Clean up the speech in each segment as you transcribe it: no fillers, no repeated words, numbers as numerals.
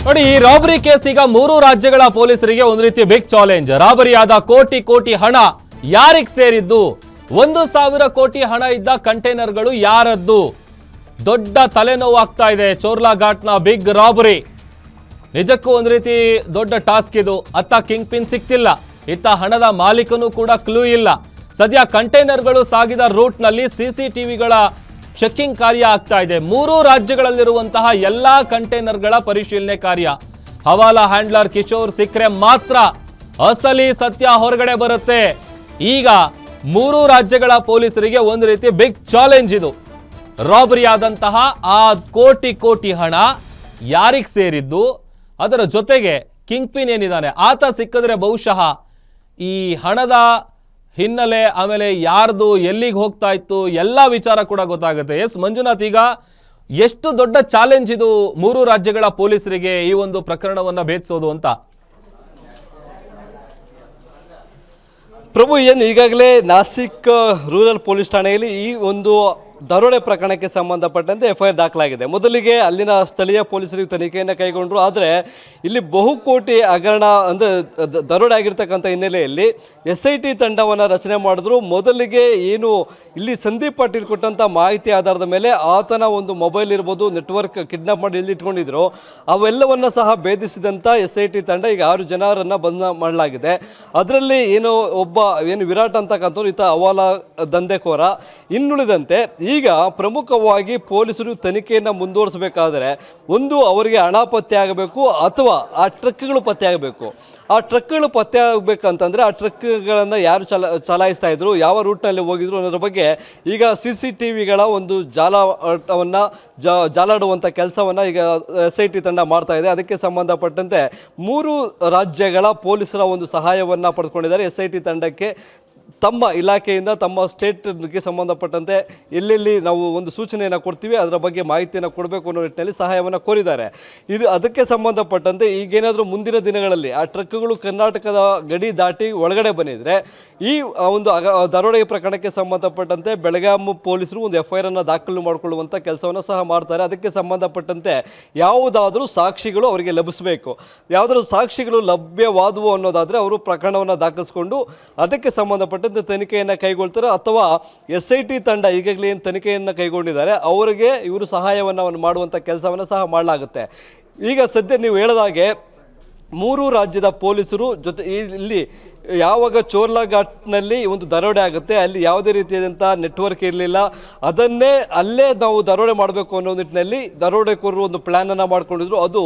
ನೋಡಿ, ಈ robbery case ಈಗ 3 ರಾಜ್ಯಗಳ ಪೊಲೀಸರಿಗೆ ಒಂದು ರೀತಿ ಬಿಗ್ ಚಾಲೆಂಜ್. ರಾಬರಿಯಾದ ಕೋಟಿ ಕೋಟಿ ಹಣ ಯಾರಿಗೆ ಸೇರಿದ್ದು? 1,000 ಕೋಟಿ ಹಣ ಇದ್ದ ಕಂಟೈನರ್ಗಳು ಯಾರದ್ದು? ದೊಡ್ಡ ತಲೆನೋವು ಆಗ್ತಾ ಇದೆ. ಚೋರ್ಲಾ ಘಾಟ್ನ ಬಿಗ್ ರಾಬರಿ ನಿಜಕ್ಕೂ ಒಂದು ರೀತಿ ದೊಡ್ಡ ಟಾಸ್ಕ್ ಇದು. ಅತ್ತ ಕಿಂಗ್ ಪಿನ್ ಸಿಕ್ತಿಲ್ಲ, ಇತ್ತ ಹಣದ ಮಾಲೀಕನೂ ಕೂಡ ಕ್ಲೂ ಇಲ್ಲ. ಸದ್ಯ ಕಂಟೈನರ್ಗಳು ಸಾಗಿದ ರೂಟ್ನಲ್ಲಿ ಸಿಸಿಟಿವಿಗಳ ಚೆಕಿಂಗ್ ಕಾರ್ಯ ಆಗ್ತಾ ಇದೆ. 3 ರಾಜ್ಯಗಳಲ್ಲಿರುವಂತಹ ಎಲ್ಲಾ ಕಂಟೈನರ್ಗಳ ಪರಿಶೀಲನೆ ಕಾರ್ಯ. ಹವಾಲಾ ಹ್ಯಾಂಡ್ಲರ್ ಕಿಶೋರ್ ಸಿಕ್ರೆ ಮಾತ್ರ ಅಸಲಿ ಸತ್ಯ ಹೊರಗಡೆ ಬರುತ್ತೆ. ಈಗ 3 ರಾಜ್ಯಗಳ ಪೊಲೀಸರಿಗೆ ಒಂದು ರೀತಿ ಬಿಗ್ ಚಾಲೆಂಜ್ ಇದು. ರಾಬರಿ ಆದಂತಹ ಆ ಕೋಟಿ ಕೋಟಿ ಹಣ ಯಾರಿಗೆ ಸೇರಿದ್ದು? ಅದರ ಜೊತೆಗೆ ಕಿಂಗ್ ಪಿನ್ ಏನಿದ್ದಾನೆ ಆತ ಸಿಕ್ಕಿದ್ರೆ ಬಹುಶಃ ಈ ಹಣದ ಹಿನ್ನೆಲೆ, ಆಮೇಲೆ ಯಾರ್ದು ಎಲ್ಲಿಗೆ ಹೋಗ್ತಾ ಇತ್ತು, ಎಲ್ಲ ವಿಚಾರ ಕೂಡ ಗೊತ್ತಾಗುತ್ತೆ. ಎಸ್ ಮಂಜುನಾಥ್, ಈಗ ಎಷ್ಟು ದೊಡ್ಡ ಚಾಲೆಂಜ್ ಇದು 3 ರಾಜ್ಯಗಳ ಪೊಲೀಸರಿಗೆ ಈ ಒಂದು ಪ್ರಕರಣವನ್ನ ಭೇದಿಸೋದು ಅಂತ? ಪ್ರಭು, ಏನು ಈಗಾಗಲೇ ನಾಸಿಕ್ ರೂರಲ್ ಪೊಲೀಸ್ ಠಾಣೆಯಲ್ಲಿ ಈ ಒಂದು ದರೋಡೆ ಪ್ರಕರಣಕ್ಕೆ ಸಂಬಂಧಪಟ್ಟಂತೆ FIR ದಾಖಲಾಗಿದೆ. ಮೊದಲಿಗೆ ಅಲ್ಲಿನ ಸ್ಥಳೀಯ ಪೊಲೀಸರಿಗೆ ತನಿಖೆಯನ್ನು ಕೈಗೊಂಡರು. ಆದರೆ ಇಲ್ಲಿ ಬಹುಕೋಟಿ ಹಗರಣ ಅಂದರೆ ದರೋಡೆ ಆಗಿರ್ತಕ್ಕಂಥ ಹಿನ್ನೆಲೆಯಲ್ಲಿ SIT ತಂಡವನ್ನು ರಚನೆ ಮಾಡಿದ್ರು. ಮೊದಲಿಗೆ ಏನು ಇಲ್ಲಿ ಸಂದೀಪ್ ಪಾಟೀಲ್ ಕೊಟ್ಟಂಥ ಮಾಹಿತಿ ಆಧಾರದ ಮೇಲೆ ಆತನ ಒಂದು ಮೊಬೈಲ್ ಇರ್ಬೋದು, ನೆಟ್ವರ್ಕ್ ಕಿಡ್ನಾಪ್ ಮಾಡಿ ಇಲ್ಲಿ ಇಟ್ಕೊಂಡಿದ್ರು, ಅವೆಲ್ಲವನ್ನು ಸಹ ಭೇದಿಸಿದಂಥ SIT ತಂಡ ಈಗ 6 ಜನರನ್ನು ಬಂಧನ ಮಾಡಲಾಗಿದೆ. ಅದರಲ್ಲಿ ಏನು ವಿರಾಟ್ ಅಂತಕ್ಕಂಥವ್ರು ಈತ ಹವಾಲಾ ದಂಧೆಕೋರ. ಇನ್ನುಳಿದಂತೆ ಈಗ ಪ್ರಮುಖವಾಗಿ ಪೊಲೀಸರು ತನಿಖೆಯನ್ನು ಮುಂದುವರಿಸಬೇಕಾದರೆ ಒಂದು ಅವರಿಗೆ ಹಣ ಪತ್ತೆ ಆಗಬೇಕು ಅಥವಾ ಆ ಟ್ರಕ್ಗಳು ಪತ್ತೆ ಆಗಬೇಕು. ಆ ಟ್ರಕ್ಗಳು ಪತ್ತೆ ಆಗಬೇಕಂತಂದರೆ ಆ ಟ್ರಕ್ಗಳನ್ನು ಯಾರು ಚಲಾಯಿಸ್ತಾ ಇದ್ರು, ಯಾವ ರೂಟ್ನಲ್ಲಿ ಹೋಗಿದ್ರು ಅನ್ನೋದ್ರ ಬಗ್ಗೆ ಈಗ CCTVಗಳ ಒಂದು ಜಾಲಾಡುವಂಥ ಕೆಲಸವನ್ನು ಈಗ SIT ತಂಡ ಮಾಡ್ತಾ ಇದೆ. ಅದಕ್ಕೆ ಸಂಬಂಧಪಟ್ಟಂತೆ 3 ರಾಜ್ಯಗಳ ಪೊಲೀಸರ ಒಂದು ಸಹಾಯವನ್ನು ಪಡೆದುಕೊಂಡಿದ್ದಾರೆ. SIT ತಂಡಕ್ಕೆ ತಮ್ಮ ಇಲಾಖೆಯಿಂದ ತಮ್ಮ ಸ್ಟೇಟ್ಗೆ ಸಂಬಂಧಪಟ್ಟಂತೆ ಎಲ್ಲೆಲ್ಲಿ ನಾವು ಒಂದು ಸೂಚನೆಯನ್ನು ಕೊಡ್ತೀವಿ ಅದರ ಬಗ್ಗೆ ಮಾಹಿತಿಯನ್ನು ಕೊಡಬೇಕು ಅನ್ನೋ ನಿಟ್ಟಿನಲ್ಲಿ ಸಹಾಯವನ್ನು ಕೋರಿದ್ದಾರೆ. ಅದಕ್ಕೆ ಸಂಬಂಧಪಟ್ಟಂತೆ ಈಗೇನಾದರೂ ಮುಂದಿನ ದಿನಗಳಲ್ಲಿ ಆ ಟ್ರಕ್ಗಳು ಕರ್ನಾಟಕದ ಗಡಿ ದಾಟಿ ಒಳಗಡೆ ಬಂದಿದ್ದರೆ ಈ ಒಂದು ದರೋಡೆ ಪ್ರಕರಣಕ್ಕೆ ಸಂಬಂಧಪಟ್ಟಂತೆ ಬೆಳಗಾಂ ಪೊಲೀಸರು ಒಂದು FIR ಅನ್ನು ದಾಖಲು ಮಾಡಿಕೊಳ್ಳುವಂಥ ಕೆಲಸವನ್ನು ಸಹ ಮಾಡ್ತಾರೆ. ಅದಕ್ಕೆ ಸಂಬಂಧಪಟ್ಟಂತೆ ಯಾವುದಾದ್ರೂ ಸಾಕ್ಷಿಗಳು ಅವರಿಗೆ ಲಭಿಸಬೇಕು. ಯಾವುದಾದ್ರೂ ಸಾಕ್ಷಿಗಳು ಲಭ್ಯವಾದವು ಅನ್ನೋದಾದರೆ ಅವರು ಪ್ರಕರಣವನ್ನು ದಾಖಲಿಸಿಕೊಂಡು ಅದಕ್ಕೆ ಸಂಬಂಧಪಟ್ಟ ತನಿಖೆಯನ್ನು ಕೈಗೊಳ್ತಾರೆ. ಅಥವಾ SIT ತಂಡ ಈಗಾಗಲೇ ಏನು ತನಿಖೆಯನ್ನು ಕೈಗೊಂಡಿದ್ದಾರೆ ಅವರಿಗೆ ಇವರು ಸಹಾಯವನ್ನು ಮಾಡುವಂಥ ಕೆಲಸವನ್ನು ಸಹ ಮಾಡಲಾಗುತ್ತೆ. ಈಗ ಸದ್ಯ ನೀವು ಹೇಳಿದಾಗೆ 3 ರಾಜ್ಯದ ಪೊಲೀಸರು ಜೊತೆ ಇಲ್ಲಿ ಯಾವಾಗ ಚೋರ್ಲಾ ಘಾಟ್ನಲ್ಲಿ ಒಂದು ದರೋಡೆ ಆಗುತ್ತೆ ಅಲ್ಲಿ ಯಾವುದೇ ರೀತಿಯಾದಂಥ ನೆಟ್ವರ್ಕ್ ಇರಲಿಲ್ಲ. ಅದನ್ನೇ ಅಲ್ಲೇ ನಾವು ದರೋಡೆ ಮಾಡಬೇಕು ಅನ್ನೋ ನಿಟ್ಟಿನಲ್ಲಿ ದರೋಡೆಕೋರರು ಒಂದು ಪ್ಲ್ಯಾನನ್ನು ಮಾಡ್ಕೊಂಡಿದ್ರು. ಅದು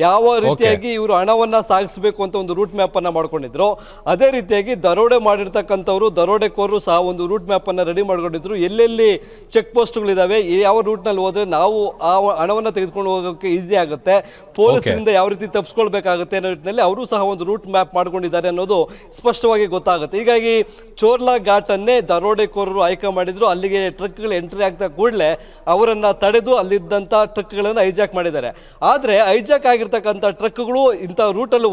ಯಾವ ರೀತಿಯಾಗಿ ಇವರು ಹಣವನ್ನು ಸಾಗಿಸಬೇಕು ಅಂತ ಒಂದು ರೂಟ್ ಮ್ಯಾಪನ್ನು ಮಾಡ್ಕೊಂಡಿದ್ರು, ಅದೇ ರೀತಿಯಾಗಿ ದರೋಡೆ ಮಾಡಿರ್ತಕ್ಕಂಥವ್ರು ದರೋಡೆಕೋರರು ಸಹ ಒಂದು ರೂಟ್ ಮ್ಯಾಪನ್ನು ರೆಡಿ ಮಾಡ್ಕೊಂಡಿದ್ರು. ಎಲ್ಲೆಲ್ಲಿ ಚೆಕ್ ಪೋಸ್ಟ್ಗಳಿದ್ದಾವೆ, ಯಾವ ರೂಟ್ನಲ್ಲಿ ಹೋದರೆ ನಾವು ಆ ಹಣವನ್ನು ತೆಗೆದುಕೊಂಡು ಹೋಗೋಕ್ಕೆ ಈಸಿ ಆಗುತ್ತೆ, ಪೊಲೀಸರಿಂದ ಯಾವ ರೀತಿ ತಪ್ಪಿಸ್ಕೊಳ್ಬೇಕಾಗುತ್ತೆ ಅನ್ನೋ ನಿಟ್ಟಿನಲ್ಲಿ ಅವರು ಸಹ ಒಂದು ರೂಟ್ ಮ್ಯಾಪ್ ಮಾಡ್ಕೊಂಡಿದ್ದಾರೆ ಅನ್ನೋದು ಸ್ಪಷ್ಟವಾಗಿ ಗೊತ್ತಾಗುತ್ತೆ. ಹೀಗಾಗಿ ಚೋರ್ಲಾ ಘಾಟನ್ನೇ ದರೋಡೆಕೋರರು ಆಯ್ಕೆ ಮಾಡಿದ್ರು. ಅಲ್ಲಿಗೆ ಟ್ರಕ್ಗಳು ಎಂಟ್ರಿ ಆಗ್ತಾ ಕೂಡಲೇ ಅವರನ್ನು ತಡೆದು ಅಲ್ಲಿದ್ದಂಥ ಟ್ರಕ್ಗಳನ್ನು ಹೈಜಾಕ್ ಮಾಡಿದ್ದಾರೆ. ಆದರೆ ಹೈಜಾಕ್ ಆಗಿರ್ತಕ್ಕಂಥ ಟ್ರಕ್ಗಳು ಇಂಥ ರೂಟಲ್ಲಿ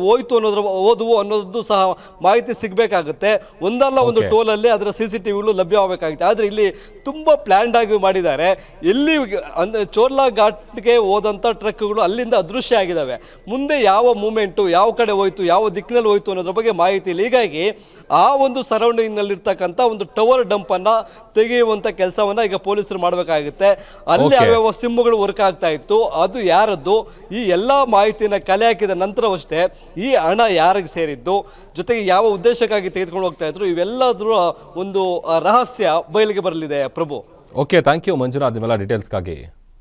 ಹೋದವು ಅನ್ನೋದು ಸಹ ಮಾಹಿತಿ ಸಿಗಬೇಕಾಗುತ್ತೆ. ಒಂದಲ್ಲ ಒಂದು ಟೋಲಲ್ಲಿ ಅದರ CCTVಗಳು ಲಭ್ಯವಾಗಬೇಕಾಗುತ್ತೆ. ಆದರೆ ಇಲ್ಲಿ ತುಂಬ ಪ್ಲ್ಯಾಂಡ್ ಆಗಿ ಮಾಡಿದ್ದಾರೆ. ಎಲ್ಲಿ ಅಂದರೆ ಚೋರ್ಲಾ ಘಾಟ್ಗೆ ಹೋದಂಥ ಟ್ರಕ್ಗಳು ಅಲ್ಲಿಂದ ಅದೃಶ್ಯ ಆಗಿದ್ದಾವೆ. ಮುಂದೆ ಯಾವ ಮೂಮೆಂಟು, ಯಾವ ಕಡೆ ಹೋಯ್ತು, ಯಾವ ದಿಕ್ಕಿನಲ್ಲಿ ಹೋಯ್ತು ಅನ್ನೋದ್ರ ಬಗ್ಗೆ ಮಾಹಿತಿ ಇಲ್ಲ. ಹೀಗಾಗಿ ಆ ಒಂದು ಸರೌಂಡಿಂಗ್ನಲ್ಲಿರ್ತಕ್ಕಂಥ ಒಂದು ಟವರ್ ಡಂಪನ್ನು ತೆಗೆಯುವಂಥ ಕೆಲಸವನ್ನು ಈಗ ಪೊಲೀಸರು ಮಾಡಬೇಕಾಗುತ್ತೆ. ಅಲ್ಲಿ ಯಾವ್ಯಾವ ಸಿಮ್ಮುಗಳು ವರ್ಕ್ ಆಗ್ತಾ ಇತ್ತು, ಅದು ಯಾರದ್ದು, ಈ ಎಲ್ಲ ಮಾಹಿತಿಯನ್ನು ಕಲೆ ಹಾಕಿದ ನಂತರವಷ್ಟೇ ಈ ಹಣ ಯಾರಿಗೆ ಸೇರಿದ್ದು, ಜೊತೆಗೆ ಯಾವ ಉದ್ದೇಶಕ್ಕಾಗಿ ತೆಗೆದುಕೊಂಡು ಹೋಗ್ತಾ ಇದ್ರು, ಇವೆಲ್ಲದರ ಒಂದು ರಹಸ್ಯ ಬಯಲಿಗೆ ಬರಲಿದೆ. ಪ್ರಭು, ಓಕೆ, ಥ್ಯಾಂಕ್ ಯು ಮಂಜುನಾಥ್ ನಿಮ್ಮೆಲ್ಲ ಡೀಟೇಲ್ಸ್ಗಾಗಿ.